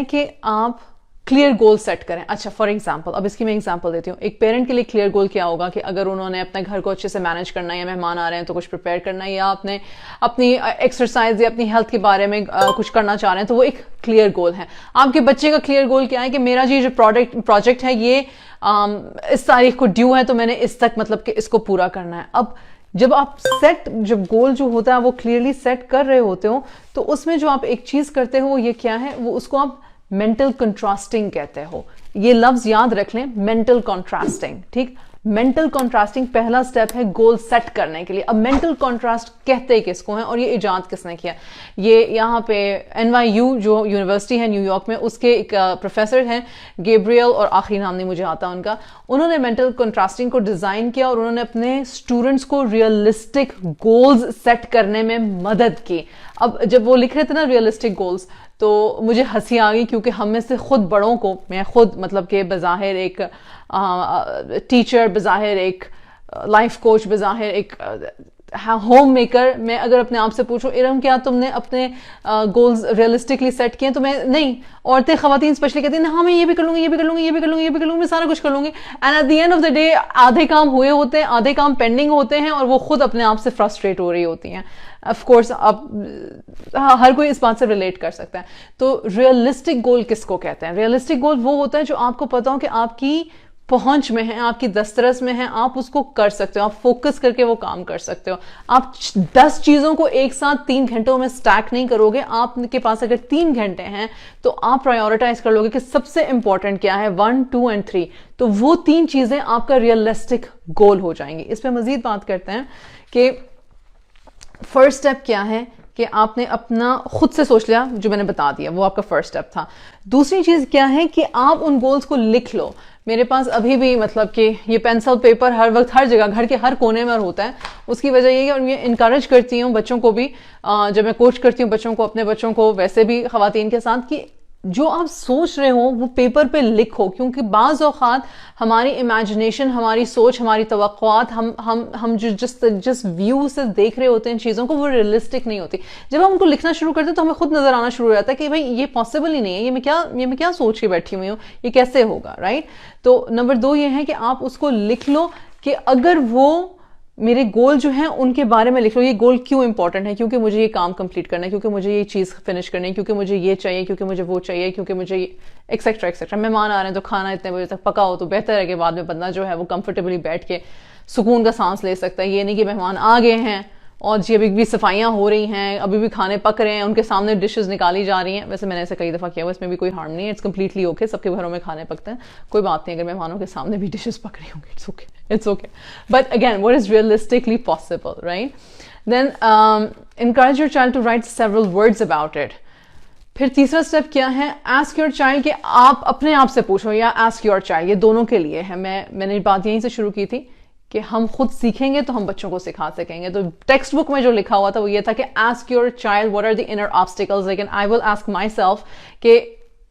है कि आप क्लियर गोल सेट करें। अच्छा, फॉर एग्जांपल, अब इसकी मैं एग्जांपल देती हूँ। एक पेरेंट के लिए क्लियर गोल क्या होगा कि अगर उन्होंने अपने घर को अच्छे से मैनेज करना है, या मेहमान आ रहे हैं तो कुछ प्रिपेयर करना है, या आपने अपनी एक्सरसाइज या अपनी हेल्थ के बारे में कुछ करना चाह रहे हैं, तो वो एक क्लियर गोल है। आपके बच्चे का क्लियर गोल क्या है कि मेरा ये जो प्रोजेक्ट है ये इस तारीख को ड्यू है, तो मैंने इस तक मतलब कि इसको पूरा करना है। अब जब आप जब गोल जो होता है वो क्लियरली सेट कर रहे होते हो, तो उसमें जो आप एक चीज करते हो वो ये क्या है, वो उसको आप मेंटल कंट्रास्टिंग कहते हो। ये लफ्ज याद रख लें, मेंटल कंट्रास्टिंग। ठीक, मेंटल कंट्रास्टिंग पहला स्टेप है गोल सेट करने के लिए। अब मेंटल कंट्रास्ट कहते हैं किसको हैं, और ये इजाद किसने किया? ये यहाँ पे NYU जो यूनिवर्सिटी है न्यूयॉर्क में, उसके एक प्रोफेसर हैं गैब्रियल, और आखिरी नाम नहीं मुझे आता उनका। उन्होंने मेंटल कंट्रास्टिंग को डिजाइन किया और उन्होंने अपने स्टूडेंट्स को रियलिस्टिक गोल्स सेट करने में मदद की। अब जब वो लिख रहे थे ना रियलिस्टिक गोल्स, तो मुझे हंसी आ गई, क्योंकि हम में से खुद बड़ों को, मैं खुद मतलब कि बज़ाहिर एक टीचर, बज़ाहिर एक लाइफ कोच, बज़ाहिर एक होम मेकर, मैं अगर अपने आप से पूछूं इरम क्या तुमने अपने गोल्स रियलिस्टिकली सेट किए, तो मैं नहीं। औरतें, खवातीन स्पेशली कहती हैं हाँ मैं ये भी कर लूंगी, ये भी कर लूंगी, ये भी कर लूंगी, ये भी कर लूंगी, मैं सारा कुछ कर लूंगी। And at the end of the day आधे काम हुए होते हैं, आधे काम पेंडिंग होते हैं, और वो खुद अपने आप से फ्रस्ट्रेट हो रही होती हैं। ऑफ कोर्स अब हर कोई इस बात से रिलेट कर सकता है। तो रियलिस्टिक गोल किसको कहते हैं? रियलिस्टिक गोल वो होता है जो आपको पता हो कि आपकी पहुंच में है, आपकी दस्तरस में है, आप उसको कर सकते हो, आप फोकस करके वो काम कर सकते हो। आप 10 चीजों को एक साथ 3 घंटों में स्टैक नहीं करोगे। आपके पास अगर 3 घंटे हैं तो आप प्रायोरिटाइज कर लोगे कि सबसे इंपॉर्टेंट क्या है, 1, 2 एंड 3। तो वो 3 चीजें आपका रियलिस्टिक गोल हो जाएंगी। इस पर मजीद बात करते हैं कि फर्स्ट स्टेप क्या है कि आपने अपना खुद से सोच लिया, जो मैंने बता दिया, वो आपका फर्स्ट स्टेप था। दूसरी चीज क्या है कि आप उन गोल्स को लिख लो। मेरे पास अभी भी मतलब कि ये पेंसिल पेपर हर वक्त हर जगह घर के हर कोने में होता है। उसकी वजह ये है, और मैं इनकरेज करती हूँ बच्चों को भी, जब मैं कोच करती हूँ बच्चों को, अपने बच्चों को, वैसे भी खवातीन के साथ, कि जो आप सोच रहे हो वो पेपर पे लिखो। क्योंकि बाज़ औक़ात हमारी इमेजिनेशन, हमारी सोच, हमारी तवक्कुआत, हम जो जिस व्यू से देख रहे होते हैं चीज़ों को, वो रियलिस्टिक नहीं होती। जब हम उनको लिखना शुरू करते हैं तो हमें खुद नजर आना शुरू हो जाता है कि भाई ये पॉसिबल ही नहीं है, ये मैं क्या सोच के बैठी हुई हूँ, ये कैसे होगा, राइट? तो नंबर 2 ये है कि आप उसको लिख लो कि अगर वो मेरे गोल जो हैं उनके बारे में लिख लो। ये गोल क्यों इंपॉर्टेंट है? क्योंकि मुझे ये काम कंप्लीट करना है, क्योंकि मुझे ये चीज़ फिनिश करनी है, क्योंकि मुझे ये चाहिए, क्योंकि मुझे वो चाहिए, क्योंकि मुझे एक्सेट्रा एक्सेट्रा। मेहमान आ रहे हैं तो खाना इतने बजे तक पका हो तो बेहतर है कि बाद में बंदा जो है वो कंफर्टेबली बैठ के सुकून का सांस ले सकता है। ये नहीं कि मेहमान आ गए हैं और जी अभी भी सफाइयाँ हो रही हैं, अभी भी खाने पक रहे हैं, उनके सामने डिशेस निकाली जा रही हैं। वैसे मैंने ऐसे कई दफ़ा किया हुआ, इसमें भी कोई हार्म नहीं है, इट्स कम्प्लीटली ओके। सबके घरों में खाने पकते हैं, कोई बात नहीं अगर मेहमानों के सामने भी डिशेस पक रही होंगी, it's okay. But again, what is realistically possible, right? Then encourage your child to write several words about it. फिर तीसरा स्टेप क्या है? आस्क योर चाइल्ड, कि आप अपने आप से पूछो, या आस्क योर चाइल्ड, ये दोनों के लिए है। मैंने बात यहीं से शुरू की थी कि हम खुद सीखेंगे तो हम बच्चों को सिखा सकेंगे। तो टेक्स्ट बुक में जो लिखा हुआ था वो ये था कि ask your child what are the inner obstacles, लेकिन I will ask myself कि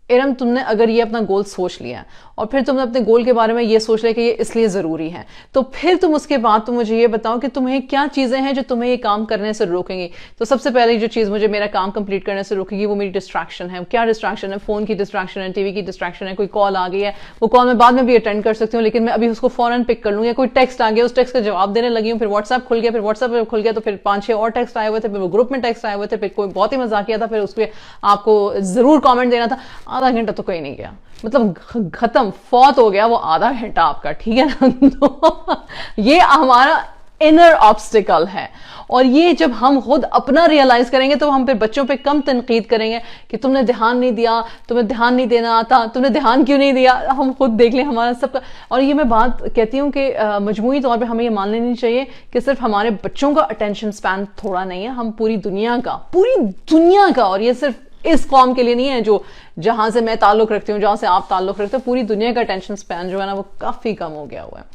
इरम तुमने अगर ये अपना गोल सोच लिया और फिर तुमने अपने गोल के बारे में ये सोच लिया कि ये इसलिए ज़रूरी है, तो फिर तुम उसके बाद तुम मुझे ये बताओ कि तुम्हें क्या चीज़ें हैं जो तुम्हें ये काम करने से रोकेंगी। तो सबसे पहले जो चीज़ मुझे मेरा काम कंप्लीट करने से रोकेगी वो मेरी डिस्ट्रैक्शन है। क्या डिस्ट्रैक्शन है? फ़ोन की डिस्ट्रैक्शन है, टीवी की डिस्ट्रैक्शन है, कोई कॉल आ गई है, वो कॉल मैं बाद में भी अटेंड कर सकती हूँ लेकिन मैं अभी उसको फ़ौरन पिक कर लूँगी। कोई टेक्स्ट आ गया, उस टेक्स्ट का जवाब देने लगी हूँ, फिर व्हाट्सएप खुल गया, फिर व्हाट्सएप खुल गया तो फिर 5-6 और टेक्स्ट आए हुए थे, फिर वो ग्रुप में टेक्स्ट आए हुए थे, फिर कोई बहुत ही मजाक किया था, फिर उस पर आपको ज़रूर कॉमेंट देना था। आधा घंटा तो कहीं नहीं गया, मतलब खत्म, फौत हो गया वो आधा घंटा आपका, ठीक है ना? तो ये हमारा इनर ऑब्स्टिकल है। और ये जब हम खुद अपना रियलाइज करेंगे तो हम फिर बच्चों पे कम तनकीद करेंगे कि तुमने ध्यान नहीं दिया, तुम्हें ध्यान नहीं देना आता, तुमने ध्यान क्यों नहीं दिया। हम खुद देख लें हमारा सबका। और ये मैं बात कहती हूँ कि मजमूई तौर पे हमें ये मान लेनी चाहिए कि सिर्फ हमारे बच्चों का अटेंशन स्पैन थोड़ा नहीं है, हम पूरी दुनिया का, और ये सिर्फ इस कौम के लिए नहीं है जो जहां से मैं ताल्लुक रखती हूँ, जहां से आप ताल्लुक रखते हो, पूरी दुनिया का अटेंशन स्पैन जो है ना वो काफी कम हो गया हुआ है।